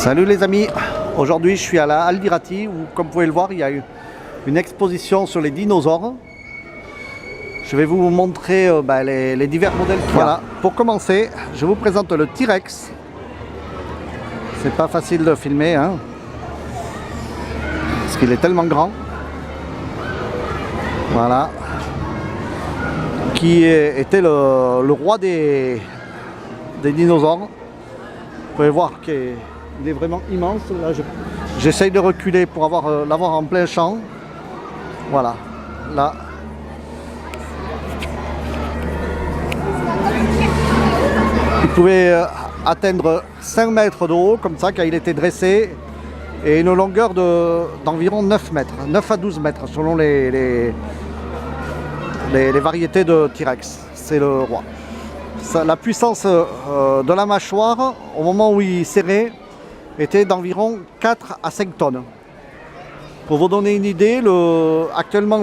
Salut les amis, aujourd'hui je suis à la Aldirati où, comme vous pouvez le voir, il y a une exposition sur les dinosaures. Je vais vous montrer les divers modèles qu'il y a. Voilà. Pour commencer, je vous présente le T-Rex. C'est pas facile de filmer, hein, parce qu'il est tellement grand. Voilà. Qui était le roi des dinosaures. Vous pouvez voir qu'il est vraiment immense. Là, j'essaye de reculer pour l'avoir en plein champ. Voilà, là. Il pouvait atteindre 5 mètres de haut, comme ça, quand il était dressé, et une longueur d'environ 9 mètres, 9 à 12 mètres, selon les variétés de T-Rex. C'est le roi. La puissance de la mâchoire, au moment où il serrait, était d'environ 4 à 5 tonnes. Pour vous donner une idée, actuellement,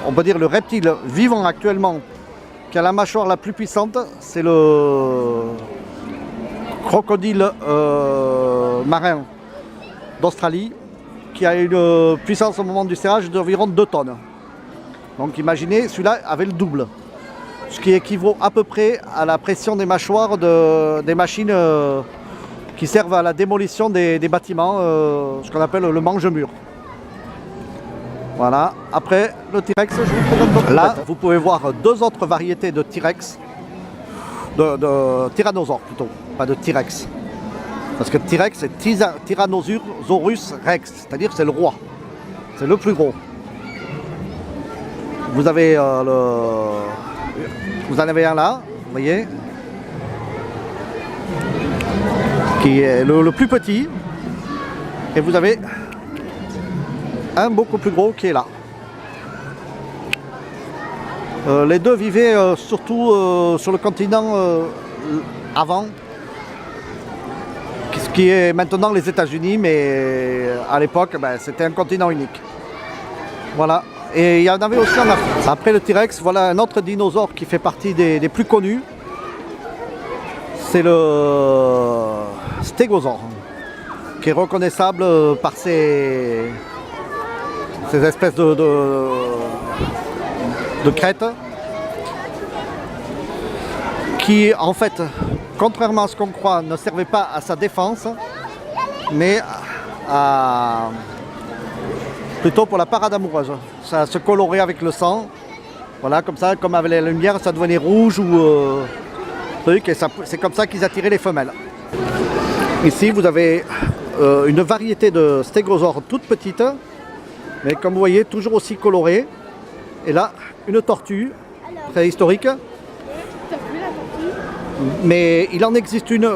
on peut dire le reptile vivant actuellement qui a la mâchoire la plus puissante, c'est le crocodile marin d'Australie, qui a une puissance au moment du serrage d'environ 2 tonnes. Donc imaginez, celui-là avait le double. Ce qui équivaut à peu près à la pression des mâchoires des machines qui servent à la démolition des bâtiments, ce qu'on appelle le mange-mur. Voilà. Après, le T-Rex, je vous présente. Là, vous pouvez voir deux autres variétés de T-Rex, de tyrannosaures plutôt, pas de T-Rex. Parce que T-Rex, c'est Tyrannosaurus Rex, c'est-à-dire c'est le roi, c'est le plus gros. Vous avez vous en avez un là, vous voyez, qui est le plus petit, et vous avez un beaucoup plus gros qui est là. Les deux vivaient surtout sur le continent avant, ce qui est maintenant les États-Unis, mais à l'époque c'était un continent unique. Voilà. Et il y en avait aussi en Afrique. Après le T-Rex, voilà un autre dinosaure qui fait partie des plus connus. C'est le stégosaure, qui est reconnaissable par ces espèces de crêtes, qui en fait, contrairement à ce qu'on croit, ne servait pas à sa défense, mais plutôt pour la parade amoureuse. Ça se colorait avec le sang, voilà, comme ça, comme avec la lumière, ça devenait rouge ou truc, et c'est comme ça qu'ils attiraient les femelles. Ici, vous avez une variété de stégosaures toutes petites, mais comme vous voyez, toujours aussi colorées. Et là, une tortue préhistorique. Mais il en existe une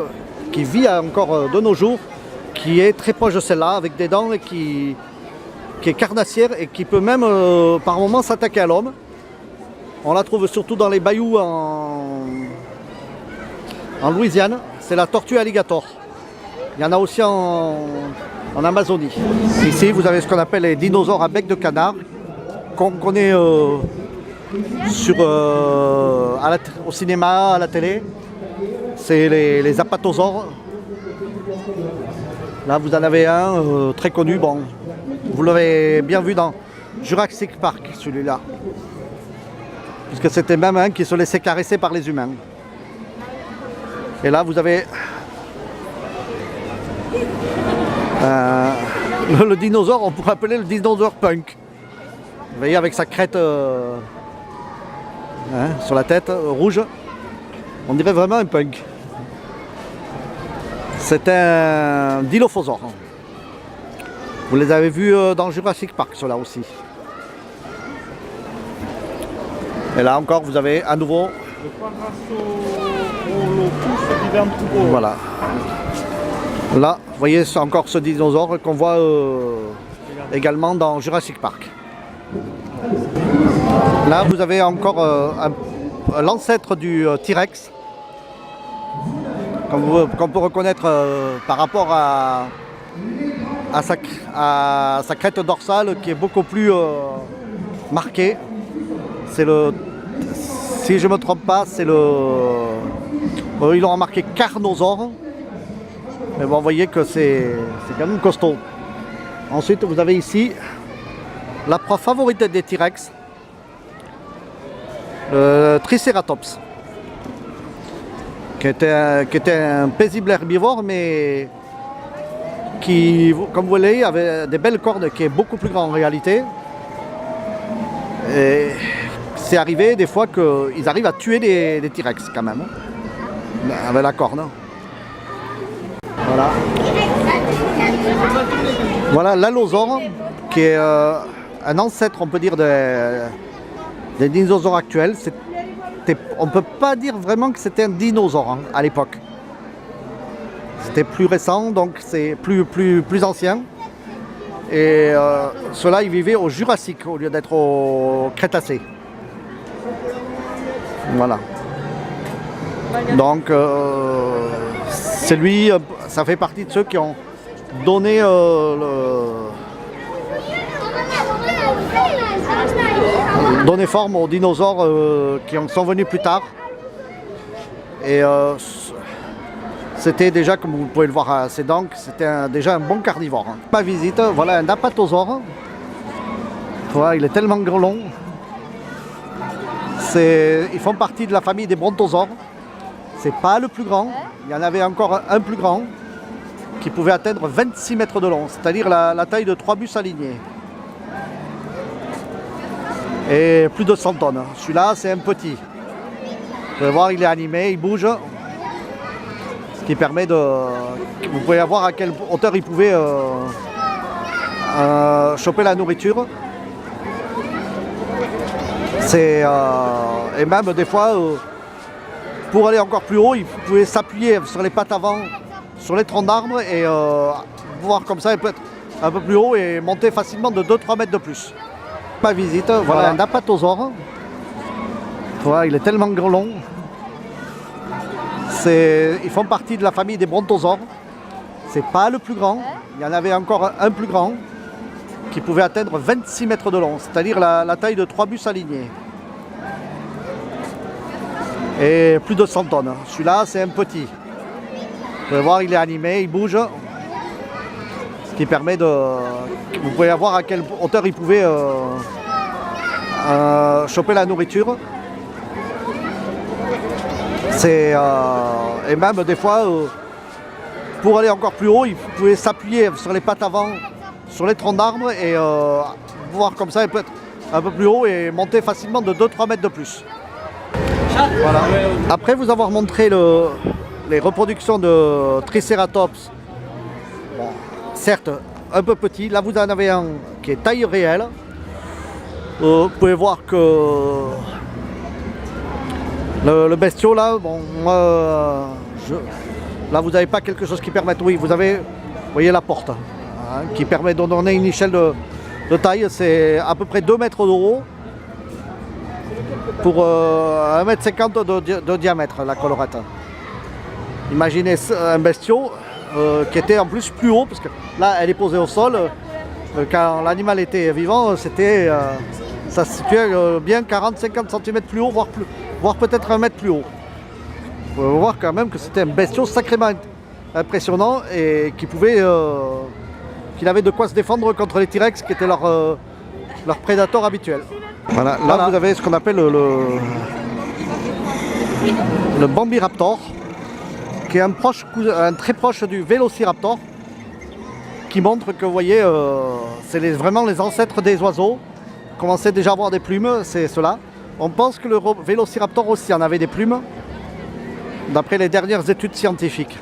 qui vit encore de nos jours, qui est très proche de celle-là, avec des dents et qui est carnassière et qui peut même par moments s'attaquer à l'homme. On la trouve surtout dans les bayous en Louisiane. C'est la tortue alligator. Il y en a aussi en Amazonie. Ici, vous avez ce qu'on appelle les dinosaures à bec de canard, qu'on connaît au cinéma, à la télé. C'est les apatosaures. Là, vous en avez un très connu. Bon, vous l'avez bien vu dans Jurassic Park, celui-là. Puisque c'était même un qui se laissait caresser par les humains. Et là, vous avez le dinosaure, on pourrait appeler le dinosaure punk. Vous voyez, avec sa crête sur la tête rouge. On dirait vraiment un punk. C'est un dilophosaure. Vous les avez vus dans Jurassic Park, ceux-là aussi. Et là encore, vous avez à nouveau. Voilà. Là, vous voyez encore ce dinosaure qu'on voit également dans Jurassic Park. Là, vous avez encore l'ancêtre du T-Rex, qu'on peut reconnaître par rapport à sa crête dorsale qui est beaucoup plus marquée. C'est si je ne me trompe pas, c'est ils l'ont remarqué carnosaure. Mais bon, vous voyez que c'est quand même costaud. Ensuite, vous avez ici la proie favorite des T-Rex, le Triceratops, qui était un paisible herbivore, mais qui, comme vous voyez, avait des belles cornes, qui est beaucoup plus grand en réalité. Et c'est arrivé des fois qu'ils arrivent à tuer des T-Rex quand même, avec la corne. Voilà. Voilà l'allosaure, qui est un ancêtre, on peut dire, des dinosaures actuels. On ne peut pas dire vraiment que c'était un dinosaure à l'époque. C'était plus récent, donc c'est plus ancien. Et ceux-là, ils vivaient au Jurassique au lieu d'être au Crétacé. Voilà. Donc, c'est lui, ça fait partie de ceux qui ont donné donné forme aux dinosaures qui sont venus plus tard. Et c'était déjà, comme vous pouvez le voir à ses dents, c'était déjà un bon carnivore. Ma visite, voilà un apatosaure. Voilà, il est tellement long. Ils font partie de la famille des brontosaures. C'est pas le plus grand. Il y en avait encore un plus grand qui pouvait atteindre 26 mètres de long, c'est-à-dire la taille de 3 bus alignés. Et plus de 100 tonnes. Celui-là, c'est un petit. Vous pouvez voir, il est animé, il bouge. Ce qui permet de... Vous pouvez voir à quelle hauteur il pouvait choper la nourriture. Et même des fois, pour aller encore plus haut, il pouvait s'appuyer sur les pattes avant, sur les troncs d'arbres et voir comme ça, il peut être un peu plus haut et monter facilement de 2-3 mètres de plus. Ma visite, voilà un apatosaure. Voilà, il est tellement long. Ils font partie de la famille des brontosaures. C'est pas le plus grand. Il y en avait encore un plus grand qui pouvait atteindre 26 mètres de long, c'est-à-dire la taille de 3 bus alignés. Et plus de 100 tonnes. Celui-là, c'est un petit. Vous pouvez voir, il est animé, il bouge. Ce qui permet de... Vous pouvez voir à quelle hauteur il pouvait choper la nourriture. Et même des fois, pour aller encore plus haut, il pouvait s'appuyer sur les pattes avant, sur les troncs d'arbres et voir comme ça, il peut être un peu plus haut et monter facilement de 2-3 mètres de plus. Voilà. Après vous avoir montré les reproductions de Triceratops, bon, certes un peu petit, là vous en avez un qui est taille réelle. Vous pouvez voir que le bestiau là, bon, là vous n'avez pas quelque chose qui permette, oui vous avez, vous voyez la porte, hein, qui permet de donner une échelle de taille, c'est à peu près 2 mètres de haut pour 1,50 m de diamètre la collerette. Imaginez un bestiau qui était en plus plus haut, parce que là elle est posée au sol, quand l'animal était vivant, ça se situait bien 40-50 cm plus haut, voire peut-être 1 mètre plus haut. Vous pouvez voir quand même que c'était un bestiau sacrément impressionnant et qu'il avait de quoi se défendre contre les T-Rex qui étaient leur prédateur habituel. Voilà, là vous avez ce qu'on appelle le Bambiraptor, qui est un très proche du Vélociraptor, qui montre que vous voyez, c'est vraiment les ancêtres des oiseaux. On commençait déjà à avoir des plumes, c'est cela. On pense que le Vélociraptor aussi en avait des plumes, d'après les dernières études scientifiques.